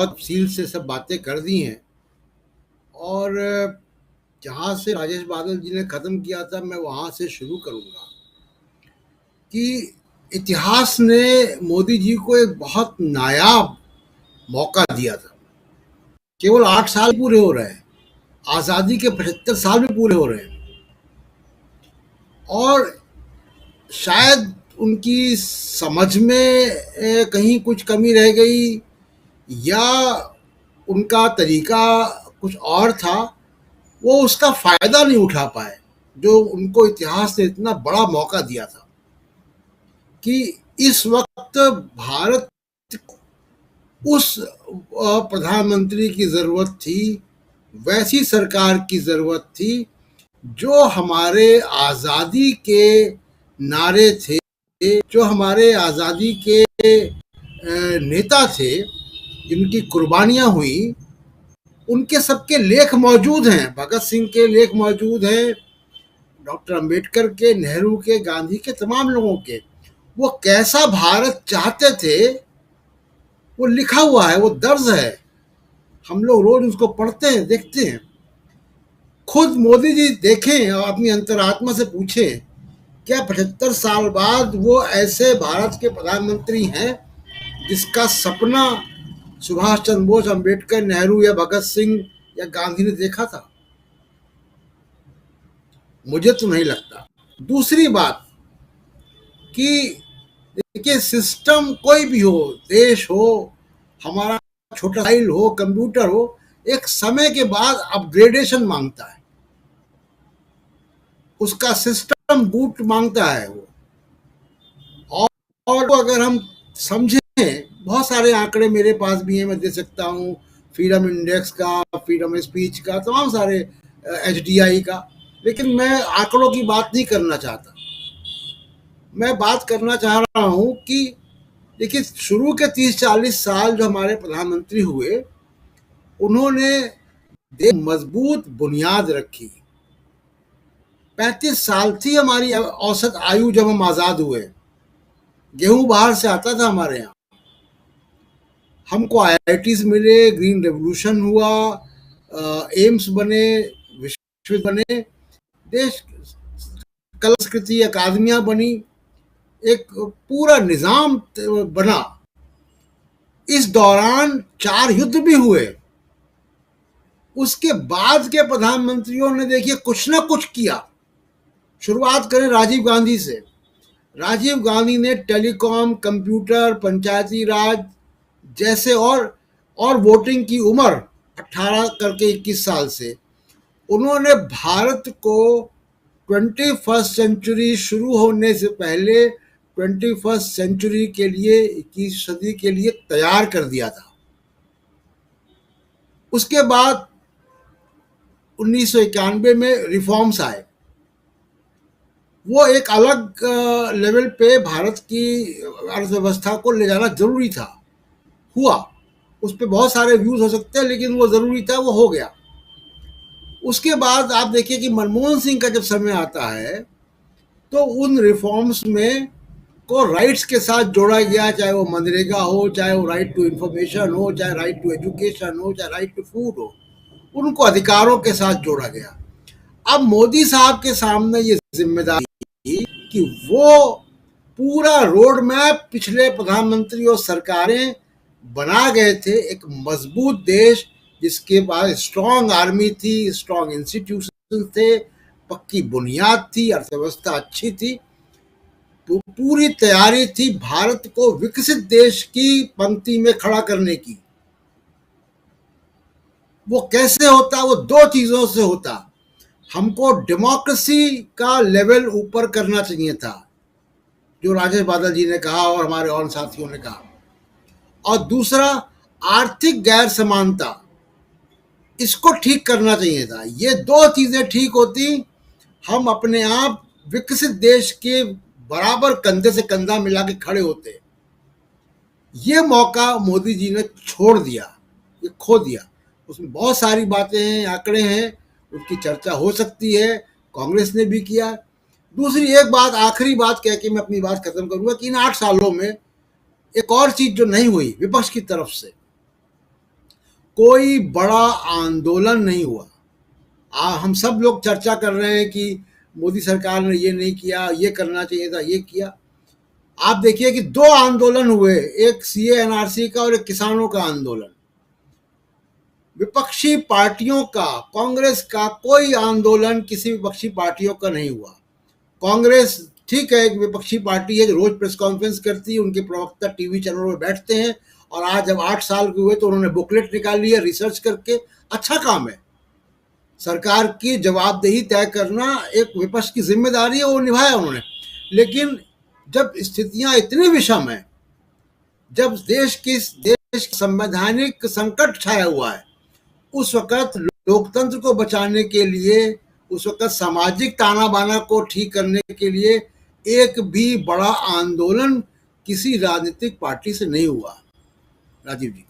तफसील से सब बातें कर दी हैं। और जहाँ से राजेश बादल जी ने ख़त्म किया था, मैं वहाँ से शुरू करूँगा कि इतिहास ने मोदी जी को एक बहुत नायाब मौका दिया था। केवल 8 साल पूरे हो रहे हैं, आज़ादी के 75 साल भी पूरे हो रहे हैं, और शायद उनकी समझ में कहीं कुछ कमी रह गई, या उनका तरीका कुछ और था, वो उसका फ़ायदा नहीं उठा पाए जो उनको इतिहास ने इतना बड़ा मौका दिया था कि इस वक्त भारत उस प्रधानमंत्री की ज़रूरत थी, वैसी सरकार की ज़रूरत थी जो हमारे आज़ादी के नारे थे, जो हमारे आज़ादी के नेता थे, जिनकी कुर्बानियाँ हुई, उनके सबके लेख मौजूद हैं। भगत सिंह के लेख मौजूद हैं, डॉक्टर अंबेडकर के, नेहरू के, गांधी के, तमाम लोगों के। वो कैसा भारत चाहते थे वो लिखा हुआ है, वो दर्ज है, हम लोग रोज उसको पढ़ते हैं, देखते हैं। खुद मोदी जी देखें और अपनी अंतरात्मा से पूछें, क्या 75 साल बाद वो ऐसे भारत के प्रधानमंत्री हैं जिसका सपना सुभाष चंद्र बोस, अंबेडकर, नेहरू या भगत सिंह या गांधी ने देखा था? मुझे तो नहीं लगता। दूसरी बात कि देखिए, सिस्टम कोई भी हो, देश हो, हमारा छोटा फाइल हो, कंप्यूटर हो, एक समय के बाद अपग्रेडेशन मांगता है, उसका सिस्टम बूट मांगता है वो। और अगर हम समझें, बहुत सारे आंकड़े मेरे पास भी हैं, मैं दे सकता हूँ, फ्रीडम इंडेक्स का, फ्रीडम स्पीच का, तमाम सारे, HDI का, लेकिन मैं आंकड़ों की बात नहीं करना चाहता। मैं बात करना चाह रहा हूँ कि देखिए, शुरू के 30-40 साल जो हमारे प्रधानमंत्री हुए, उन्होंने मजबूत बुनियाद रखी। 35 साल थी हमारी औसत आयु जब हम आज़ाद हुए। गेहूं बाहर से आता था हमारे यहाँ, हमको IITs मिले, ग्रीन रेवोल्यूशन हुआ, एम्स बने, विश्व बने, देश कला संस्कृति अकादमियां बनी, एक पूरा निजाम बना। इस दौरान 4 युद्ध भी हुए। उसके बाद के प्रधानमंत्रियों ने देखिए कुछ ना कुछ किया। शुरुआत करें राजीव गांधी से। राजीव गांधी ने टेलीकॉम, कंप्यूटर, पंचायती राज जैसे, और वोटिंग की उम्र 18 करके 21 साल से, उन्होंने भारत को 21st सेंचुरी शुरू होने से पहले 21st सेंचुरी के लिए, 21वीं सदी के लिए तैयार कर दिया था। उसके बाद 1991 में रिफॉर्म्स आए। वो एक अलग लेवल पे भारत की अर्थव्यवस्था को ले जाना जरूरी था, हुआ। उस पर बहुत सारे व्यूज हो सकते हैं, लेकिन वो जरूरी था, वो हो गया। उसके बाद आप देखिए कि मनमोहन सिंह का जब समय आता है, तो उन रिफॉर्म्स में को राइट्स के साथ जोड़ा गया, चाहे वो मनरेगा हो, चाहे वो राइट टू इंफॉर्मेशन हो, चाहे राइट टू एजुकेशन हो, चाहे राइट टू फूड हो, उनको अधिकारों के साथ जोड़ा गया। अब मोदी साहब के सामने ये जिम्मेदारी कि वो पूरा रोड मैप पिछले प्रधानमंत्री और सरकारें बना गए थे, एक मजबूत देश जिसके पास स्ट्रांग आर्मी थी, स्ट्रांग इंस्टीट्यूशन थे, पक्की बुनियाद थी, अर्थव्यवस्था अच्छी थी, पूरी तैयारी थी भारत को विकसित देश की पंक्ति में खड़ा करने की। वो कैसे होता? वो 2 चीजों से होता। हमको डेमोक्रेसी का लेवल ऊपर करना चाहिए था, जो राजेश बादल जी ने कहा और हमारे और साथियों ने कहा, और दूसरा आर्थिक गैर समानता, इसको ठीक करना चाहिए था। ये 2 चीजें ठीक होती, हम अपने आप विकसित देश के बराबर कंधे से कंधा मिला के खड़े होते। ये मौका मोदी जी ने छोड़ दिया, ये खो दिया। उसमें बहुत सारी बातें हैं, आंकड़े हैं, उसकी चर्चा हो सकती है, कांग्रेस ने भी किया। दूसरी एक बात, आखिरी बात कह के मैं अपनी बात खत्म करूंगा कि इन 8 सालों में एक और चीज जो नहीं हुई विपक्ष की तरफ से, कोई बड़ा आंदोलन नहीं हुआ। हम सब लोग चर्चा कर रहे हैं कि मोदी सरकार ने ये नहीं किया, ये करना चाहिए था, ये किया। आप देखिए कि दो आंदोलन हुए, एक सीए एनआरसी का और एक किसानों का आंदोलन। विपक्षी पार्टियों का, कांग्रेस का कोई आंदोलन किसी विपक्षी पार्टियों का नहीं हुआ। कांग्रेस ठीक है, एक विपक्षी पार्टी है जो रोज प्रेस कॉन्फ्रेंस करती है, उनके प्रवक्ता टीवी चैनलों में बैठते हैं, और आज जब 8 साल के हुए तो उन्होंने बुकलेट निकाल लिया रिसर्च करके। अच्छा काम है, सरकार की जवाबदेही तय करना एक विपक्ष की जिम्मेदारी है, वो निभाया उन्होंने। लेकिन जब स्थितियां इतनी विषम है, जब देश की संवैधानिक संकट छाया हुआ है, उस वक्त लोकतंत्र को बचाने के लिए, उस वक्त सामाजिक ताना बाना को ठीक करने के लिए एक भी बड़ा आंदोलन किसी राजनीतिक पार्टी से नहीं हुआ। राजीव जी।